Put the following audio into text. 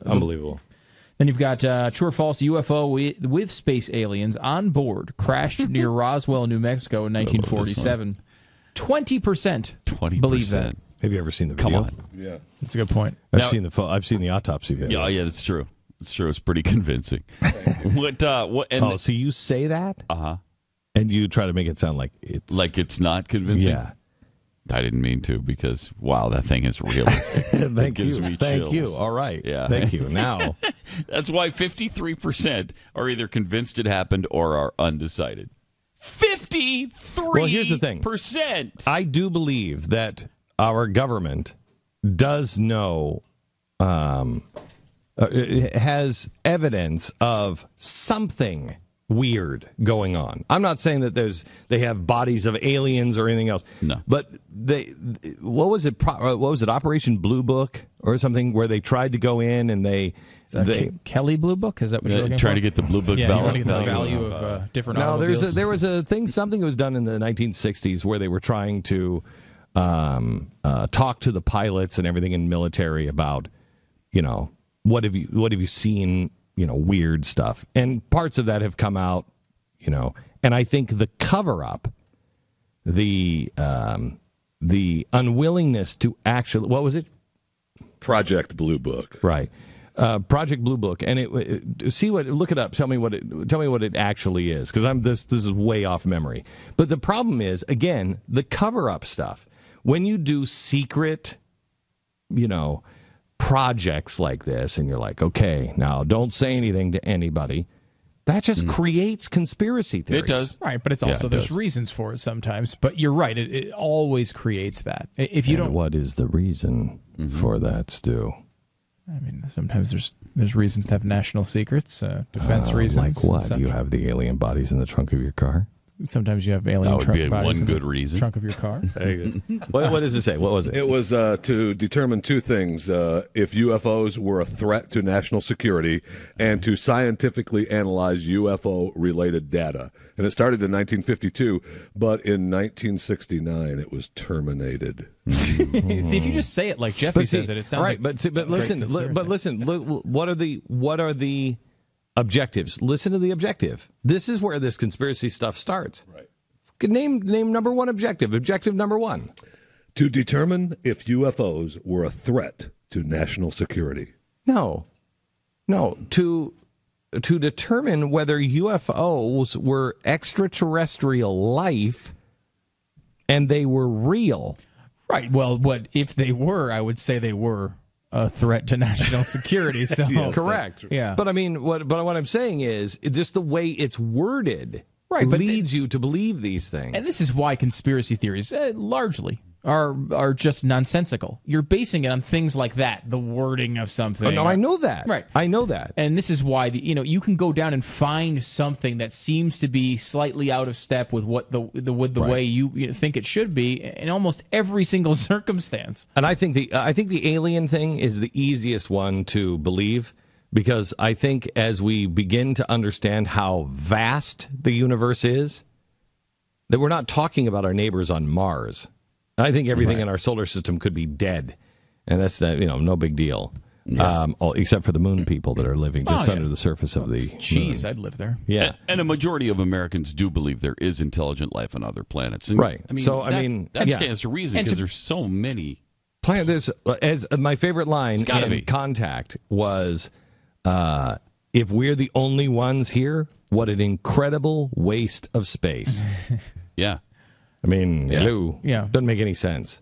Unbelievable. Then you've got true or false, UFO with space aliens on board crashed near Roswell, New Mexico in 1947. 20% believe that. Have you ever seen the video? Come on. Yeah. That's a good point. I've seen the autopsy video. Yeah, that's true. It's true. It's pretty convincing. So you say that? Uh-huh. And you try to make it sound like it's not convincing? Yeah. I didn't mean to because, wow, that thing is realistic. Thank you. Me Thank chills. you. All right. Yeah. Thank you. Now. That's why 53% are either convinced it happened or are undecided. 53%. Well, here's the thing. I do believe that our government does know, has evidence of something weird going on. I'm not saying that they have bodies of aliens or anything else. No. But what was it? Operation Blue Book or something where they tried to go in and Kelly Blue Book? Is that what you're looking for? Trying to get the Blue Book value? value. You want to get the value of different automobiles? There was a thing, something that was done in the 1960s where they were trying to talk to the pilots and everything in the military about, what have you seen, weird stuff. And parts of that have come out, and I think the cover-up, the unwillingness to actually, what was it? Project Blue Book. Right. Project Blue Book, and look it up. Tell me what it actually is, because this is way off memory. But the problem is, again, the cover-up stuff. When you do secret, projects like this, and you're like, okay, now don't say anything to anybody. That just creates conspiracy theories. It does, right? But it's also there's reasons for it sometimes. But you're right; it always creates that. If you don't, what is the reason for that, Stu? I mean, sometimes there's reasons to have national secrets, defense reasons. Like what? You have the alien bodies in the trunk of your car? Sometimes you have alien that would be bodies one in good the reason. trunk of your car. What does it say? What was it? It was to determine two things: if UFOs were a threat to national security, and to scientifically analyze UFO-related data. And it started in 1952, but in 1969 it was terminated. See, if you just say it like Jeffy says it sounds right. like But listen. What are the objectives? Listen to the objective. This is where this conspiracy stuff starts. Right. Name number one objective. Objective number one. To determine if UFOs were a threat to national security. No. To determine whether UFOs were extraterrestrial life and they were real. Right. Well, if they were? I would say they were a threat to national security. So correct. Yeah. But I mean, what I'm saying is just the way it's worded leads you to believe these things. And this is why conspiracy theories largely are just nonsensical. You're basing it on things like that, the wording of something. Oh, no, I know that. Right. I know that. And this is why you can go down and find something that seems to be slightly out of step with what the way you think it should be in almost every single circumstance. And I think the alien thing is the easiest one to believe, because I think as we begin to understand how vast the universe is, that we're not talking about our neighbors on Mars. I think everything in our solar system could be dead, and that's no big deal. Yeah. Except for the moon people that are living just under the surface of the moon. I'd live there. Yeah, and a majority of Americans do believe there is intelligent life on other planets. And, right. I mean, that yeah. stands to reason because there's so many. There's, as my favorite line in Contact was, "If we're the only ones here, what an incredible waste of space." Yeah. I mean, hello. Yeah. Doesn't make any sense.